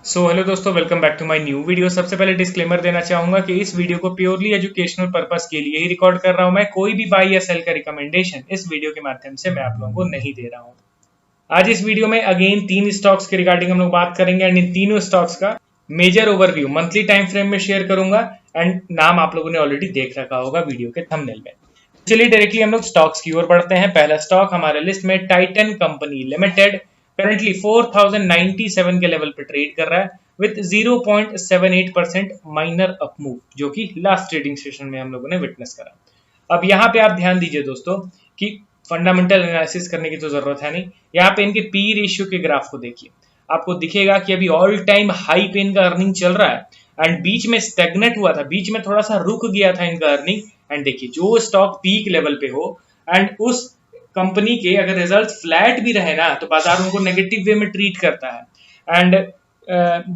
Hello दोस्तों, welcome back to my new video. सबसे पहले डिस्क्लेमर देना चाहूंगा कि इस वीडियो को प्योरली एजुकेशनल पर्पस के लिए ही रिकॉर्ड कर रहा हूं। मैं कोई भी बाई या सेल का रिकमेंडेशन इस वीडियो के माध्यम से मैं आप लोगों को नहीं दे रहा हूं। आज इस वीडियो में अगेन 3 स्टॉक्स के रिगार्डिंग हम लोग बात करेंगे एंड इन तीनों स्टॉक्स का major overview monthly time frame में शेयर करूंगा एंड नाम आप लोगों ने ऑलरेडी देख रखा होगा वीडियो के थंबनेल में। चलिए डायरेक्टली हम लोग स्टॉक्स की ओर बढ़ते हैं। पहला स्टॉक हमारे लिस्ट में टाइटन कंपनी लिमिटेड करंटली 4097 के लेवल पे ट्रेड कर रहा है विथ 0.78% माइनर अप मूव, जो कि लास्ट ट्रेडिंग सेशन में हम लोगों ने विटनेस करा। अब यहाँ पे आप ध्यान दीजिए दोस्तों कि फंडामेंटल एनालिसिस करने की तो जरूरत है नहीं। यहाँ पे इनके पी रेशियो के ग्राफ को देखिए, आपको दिखेगा कि अभी ऑल टाइम हाई पे इनका अर्निंग चल रहा है एंड बीच में स्टेगनेट हुआ था, बीच में थोड़ा सा रुक गया था इनका अर्निंग। एंड देखिए जो स्टॉक पीक लेवल पे हो एंड उस कंपनी के अगर रिजल्ट फ्लैट भी रहे ना तो बाजार उनको नेगेटिव वे में ट्रीट करता है। एंड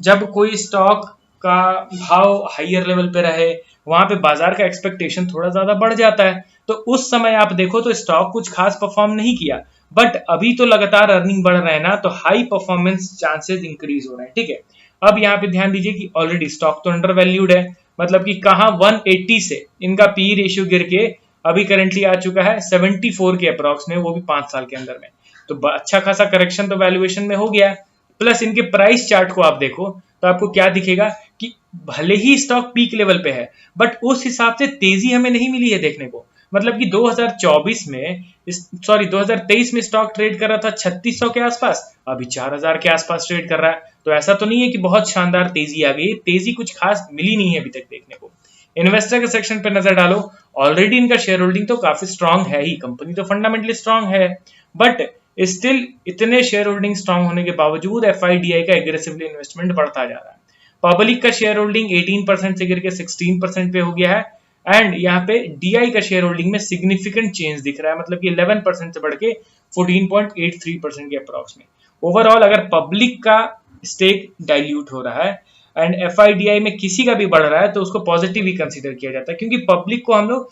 जब कोई स्टॉक का भाव हाइयर लेवल पे रहे वहां पे बाजार का एक्सपेक्टेशन थोड़ा ज्यादा बढ़ जाता है, तो उस समय आप देखो तो स्टॉक कुछ खास परफॉर्म नहीं किया। बट अभी तो लगातार अर्निंग बढ़ रहे हैं ना, तो हाई परफॉर्मेंस चांसेस इंक्रीज हो रहे हैं। ठीक है, अब यहाँ पे ध्यान दीजिए कि ऑलरेडी स्टॉक तो अंडर वैल्यूड है, मतलब कि कहाँ 180 से इनका पी रेशियो गिर के अभी करंटली आ चुका है 74 के अप्रॉक्स में, वो भी 5 साल के अंदर में। तो अच्छा खासा करेक्शन तो वैल्यूएशन में हो गया है। प्लस इनके प्राइस चार्ट को आप देखो तो आपको क्या दिखेगा कि भले ही स्टॉक पीक लेवल पे है बट उस हिसाब से तेजी हमें नहीं मिली है देखने को। मतलब कि 2023 में स्टॉक ट्रेड कर रहा था 3600 के आसपास, अभी 4000 के आसपास ट्रेड कर रहा है। तो ऐसा तो नहीं है कि बहुत शानदार तेजी आ गई, तेजी कुछ खास मिली नहीं है अभी तक देखने को। इन्वेस्टर के सेक्शन पे नजर डालो, ऑलरेडी इनका शेयर होल्डिंग तो काफी स्ट्रांग है ही, कंपनी तो फंडामेंटली स्ट्रांग है, बट स्टिल इतने शेयर होल्डिंग स्ट्रांग होने के बावजूद एफआईडीआई का एग्रेसिवली इन्वेस्टमेंट बढ़ता जा रहा है। पब्लिक का शेयर होल्डिंग 18% से गिर के 16% पे हो गया है एंड यहाँ पे डीआई का शेयर होल्डिंग में सिग्निफिकेंट चेंज दिख रहा है, मतलब कि 11% से बढ़ के 14.83% के अप्रॉक्स में। ओवरऑल अगर पब्लिक का स्टेक डाइल्यूट हो रहा है एंड एफआईडीआई में किसी का भी बढ़ रहा है तो उसको पॉजिटिव ही कंसीडर किया जाता है, क्योंकि पब्लिक को हम लोग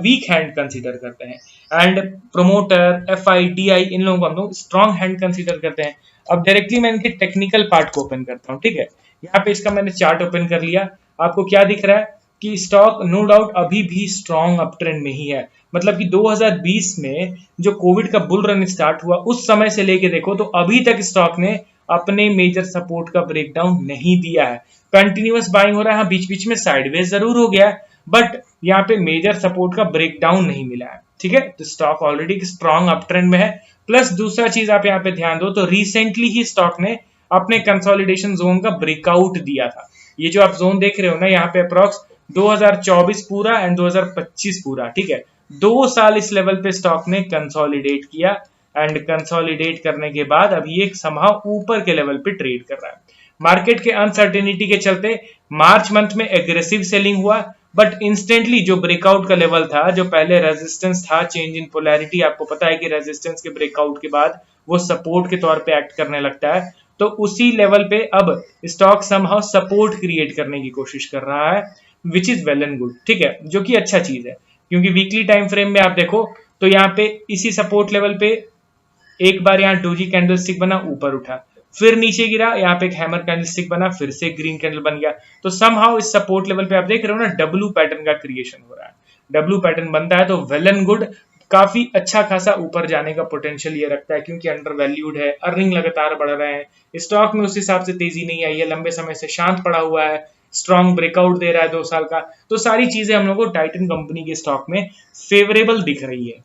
वीक हैंड कंसीडर करते हैं एंड प्रोमोटर एफआईडीआई इन लोगों को हम लोग स्ट्रॉन्ग हैंड कंसीडर करते हैं। अब डायरेक्टली मैं इनके टेक्निकल पार्ट को ओपन करता हूँ। ठीक है, यहाँ पे इसका मैंने चार्ट ओपन कर लिया। आपको क्या दिख रहा है कि स्टॉक नो डाउट अभी भी स्ट्रॉन्ग अप ट्रेंड में ही है। मतलब कि 2020 में जो कोविड का बुल रन स्टार्ट हुआ उस समय से लेके देखो तो अभी तक स्टॉक ने अपने मेजर सपोर्ट का ब्रेकडाउन नहीं दिया है। कंटिन्यूअस बाइंग हो रहा है, बीच बीच में साइडवेज जरूर हो गया बट यहाँ पे मेजर सपोर्ट का ब्रेकडाउन नहीं मिला है। ठीक है, तो stock already strong up trend में है। प्लस दूसरा चीज आप यहाँ पे ध्यान दो तो रिसेंटली ही स्टॉक ने अपने कंसोलिडेशन जोन का ब्रेकआउट दिया था। ये जो आप जोन देख रहे हो ना यहाँ पे अप्रॉक्स 2024 पूरा एंड 2025 पूरा, ठीक है, 2 साल इस लेवल पे स्टॉक ने कंसोलिडेट किया एंड कंसोलिडेट करने के बाद अभी एक समहाउ ऊपर के लेवल पे ट्रेड कर रहा है। मार्केट के अनसर्टेनिटी के चलते मार्च मंथ में एग्रेसिव सेलिंग हुआ बट इंस्टेंटली जो ब्रेकआउट का लेवल था, जो पहले रेजिस्टेंस था, चेंज इन पोलैरिटी, आपको पता है कि रेजिस्टेंस के ब्रेकआउट के बाद वो सपोर्ट के तौर पे एक्ट करने लगता है, तो उसी लेवल पे अब स्टॉक समहाउ सपोर्ट क्रिएट करने की कोशिश कर रहा है which is well and good. ठीक है, जो कि अच्छा चीज है, क्योंकि वीकली टाइम फ्रेम में आप देखो तो यहाँ पे इसी सपोर्ट लेवल पे एक बार यहाँ डोजी कैंडलस्टिक बना, ऊपर उठा, फिर नीचे गिरा, यहाँ पे एक हैमर कैंडलस्टिक बना, फिर से ग्रीन कैंडल बन गया। तो समहाउ इस सपोर्ट लेवल पे आप देख रहे हो ना डब्ल्यू पैटर्न का क्रिएशन हो रहा है। डब्ल्यू पैटर्न बनता है तो वेल एंड गुड, काफी अच्छा खासा ऊपर जाने का पोटेंशियल ये रखता है, क्योंकि अंडर वैल्यूड है, अर्निंग लगातार बढ़ रहे हैं, स्टॉक में उस हिसाब से तेजी नहीं आई है, लंबे समय से शांत पड़ा हुआ है, स्ट्रॉन्ग ब्रेकआउट दे रहा है 2 साल का। तो सारी चीजें हम लोग को टाइटन कंपनी के स्टॉक में फेवरेबल दिख रही है।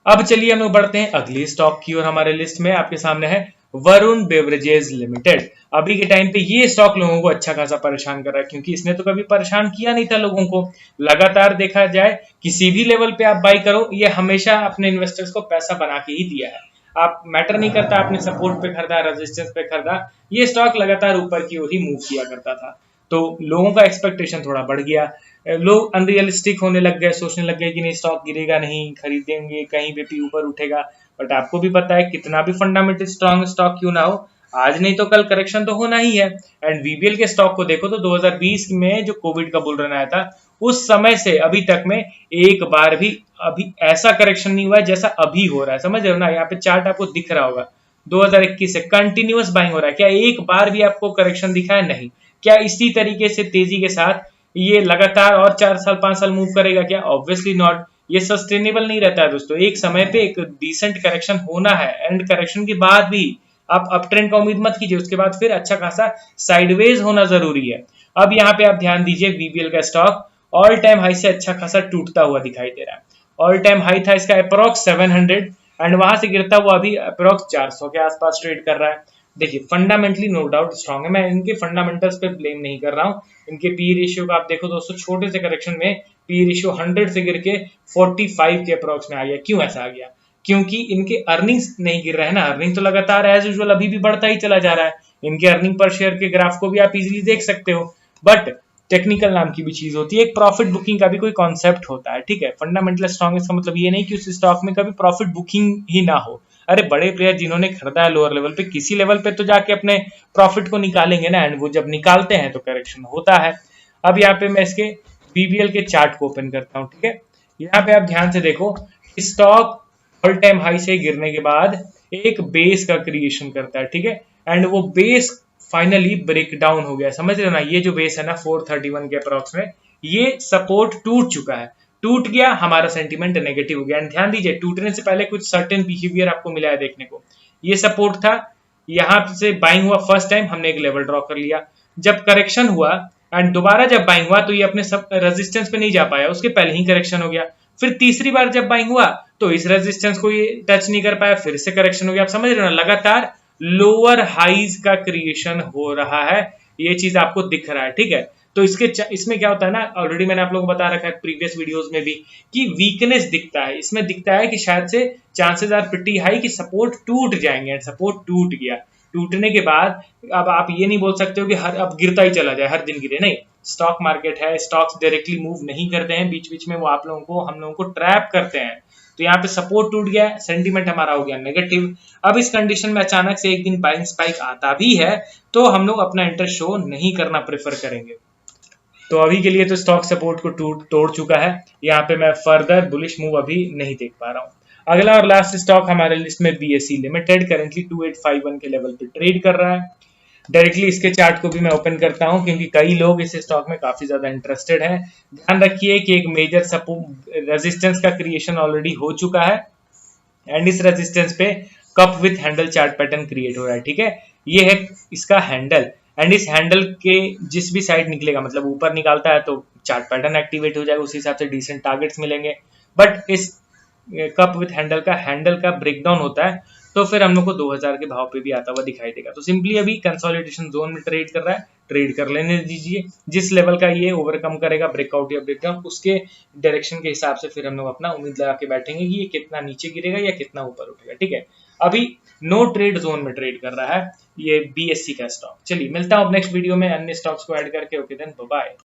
अब चलिए हम लोग बढ़ते हैं अगली स्टॉक की और हमारे लिस्ट में आपके सामने है वरुण बेवरेजेस लिमिटेड। अभी के टाइम पे ये स्टॉक लोगों को अच्छा खासा परेशान कर रहा है, क्योंकि इसने तो कभी परेशान किया नहीं था लोगों को। लगातार देखा जाए किसी भी लेवल पे आप बाई करो, ये हमेशा अपने इन्वेस्टर्स को पैसा बना के ही दिया है। आप मैटर नहीं करता आपने सपोर्ट पे खरीदा, रेजिस्टेंस पे खरीदा, ये स्टॉक लगातार ऊपर की ओर ही मूव किया करता था। तो लोगों का एक्सपेक्टेशन थोड़ा बढ़ गया, लोग अनरियलिस्टिक होने लग गए, सोचने लग गए कि नहीं स्टॉक गिरेगा नहीं, खरीदेंगे, कहीं पे भी ऊपर उठेगा। बट आपको भी पता है कितना भी फंडामेंटल स्ट्रॉन्ग स्टॉक क्यों ना हो, आज नहीं तो कल करेक्शन तो होना ही है। एंड वीबीएल के स्टॉक को देखो तो 2020 में जो कोविड का बुल रन आया था उस समय से अभी तक में एक बार भी अभी ऐसा करेक्शन नहीं हुआ है जैसा अभी हो रहा है। समझ रहे हो ना, यहाँ पे चार्ट आपको दिख रहा होगा 2021 से कंटिन्यूअस बाइंग हो रहा है। क्या एक बार भी आपको करेक्शन दिखा है? नहीं। क्या इसी तरीके से तेजी के साथ ये लगातार और 4 साल 5 साल मूव करेगा क्या? Obviously not. ये सस्टेनेबल नहीं रहता है दोस्तों। एक समय पे एक डिसेंट करेक्शन होना है, एंड करेक्शन के बाद भी आप अप ट्रेंड का उम्मीद मत कीजिए, उसके बाद फिर अच्छा खासा साइडवेज होना जरूरी है। अब यहाँ पे आप ध्यान दीजिए, वीबीएल का स्टॉक ऑल टाइम हाई से अच्छा खासा टूटता हुआ दिखाई दे रहा है। ऑल टाइम हाई था इसका अप्रोक्स 700, एंड वहां से गिरता हुआ अभी अप्रोक्स 400 के आसपास ट्रेड कर रहा है। देखिए फंडामेंटली नो डाउट स्ट्रांग है, मैं इनके फंडामेंटल्स पे ब्लेम नहीं कर रहा हूँ। इनके पी रेशियो का आप देखो दोस्तों, छोटे से करेक्शन में पी रेशियो 100 से गिर के 45 के अप्रोक्स में आ गया। क्यों ऐसा आ गया? क्योंकि इनके अर्निंग्स नहीं गिर रहे हैं ना, अर्निंग तो लगातार एज यूजुअल अभी भी बढ़ता ही चला जा रहा है। इनके अर्निंग पर शेयर के ग्राफ को भी आप इजीली देख सकते हो। बट टेक्निकल नाम की भी चीज होती है, एक प्रॉफिट बुकिंग का भी कोई कॉन्सेप्ट होता है, ठीक है। फंडामेंटल स्ट्रॉन्ग इसका मतलब ये नहीं कि उस स्टॉक में कभी प्रॉफिट बुकिंग ही ना हो। अरे बड़े प्लेयर जिन्होंने खरीदा है लोअर लेवल पे, किसी लेवल पे तो जाके अपने प्रॉफिट को निकालेंगे ना, एंड वो जब निकालते हैं तो करेक्शन होता है। अब यहाँ पे मैं इसके बीबीएल के चार्ट को ओपन करता हूँ, ठीक है। यहाँ पे आप ध्यान से देखो, स्टॉक ऑल टाइम हाई से गिरने के बाद एक बेस का क्रिएशन करता है, ठीक है। एंड वो बेस फाइनली ब्रेक डाउन हो गया, समझ रहे हो ना। ये जो बेस है ना 431 के अप्रोक्स में, ये सपोर्ट टूट चुका है। टूट गया, हमारा सेंटीमेंट नेगेटिव हो गया। एंड ध्यान दीजिए, टूटने से पहले कुछ सर्टेन बिहेवियर आपको मिला है देखने को। ये सपोर्ट था, यहाँ से बाइंग हुआ फर्स्ट टाइम, हमने एक लेवल ड्रॉ कर लिया। जब करेक्शन हुआ एंड दोबारा जब बाइंग हुआ तो ये अपने सब रेजिस्टेंस पे नहीं जा पाया, उसके पहले ही करेक्शन हो गया। फिर तीसरी बार जब बाइंग हुआ तो इस रेजिस्टेंस को ये टच नहीं कर पाया, फिर से करेक्शन हो गया। आप समझ रहे हो ना, लगातार लोअर हाइज का क्रिएशन हो रहा है, ये चीज आपको दिख रहा है, ठीक है। तो इसमें क्या होता है ना, ऑलरेडी मैंने आप लोगों को बता रखा है प्रीवियस वीडियोस में भी, कि वीकनेस दिखता है। इसमें दिखता है कि शायद से चांसेस आर प्रिटी हाई कि सपोर्ट टूट जाएंगे, एंड सपोर्ट टूट गया। टूटने के बाद अब आप ये नहीं बोल सकते हो कि अब गिरता ही चला जाए, हर दिन गिरे, नहीं। स्टॉक मार्केट है, स्टॉक्स डायरेक्टली मूव नहीं करते हैं, बीच बीच में वो आप लोगों को, हम लोगों को ट्रैप करते हैं। तो यहाँ पे सपोर्ट टूट गया, सेंटीमेंट हमारा हो गया नेगेटिव। अब इस कंडीशन में अचानक से एक दिन बाइंग स्पाइक आता भी है तो हम लोग अपना इंटरेस्ट शो नहीं करना प्रेफर करेंगे। तो अभी के लिए तो स्टॉक सपोर्ट को तोड़ चुका है, यहाँ पे मैं फर्दर बुलिश मूव अभी नहीं देख पा रहा हूँ। अगला और लास्ट स्टॉक हमारे लिस्ट में बीएसई लिमिटेड, करेंटली 2851 के लेवल पे ट्रेड कर रहा है। डायरेक्टली इसके चार्ट को भी मैं ओपन करता हूं, क्योंकि कई लोग इस स्टॉक में काफी ज्यादा इंटरेस्टेड हैं। ध्यान रखिए कि एक मेजर रेजिस्टेंस का क्रिएशन ऑलरेडी हो चुका है, एंड इस रेजिस्टेंस पे cup with handle chart pattern create हो रहा है, ठीक है। ये है इसका हैंडल, एंड इस हैंडल के जिस भी साइड निकलेगा, मतलब ऊपर निकालता है तो चार्ट पैटर्न एक्टिवेट हो जाएगा, उस हिसाब से डिसेंट टारगेट्स मिलेंगे। बट इस कप विथ हैंडल का ब्रेकडाउन होता है तो फिर हम लोग को 2000 के भाव पे भी आता हुआ दिखाई देगा। तो सिंपली अभी कंसोलिडेशन जोन में ट्रेड कर रहा है, ट्रेड कर लेने दीजिए। जिस लेवल का ये ओवरकम करेगा, ब्रेकआउट या ब्रेकडाउन, उसके डायरेक्शन के हिसाब से फिर हम लोग अपना उम्मीद लगा के बैठेंगे कि ये कितना नीचे गिरेगा या कितना ऊपर उठेगा, ठीक है। अभी नो ट्रेड जोन में ट्रेड कर रहा है ये बीएससी का स्टॉक। चलिए मिलता हूँ नेक्स्ट वीडियो में अन्य स्टॉक्स को ऐड करके। Okay then, bye.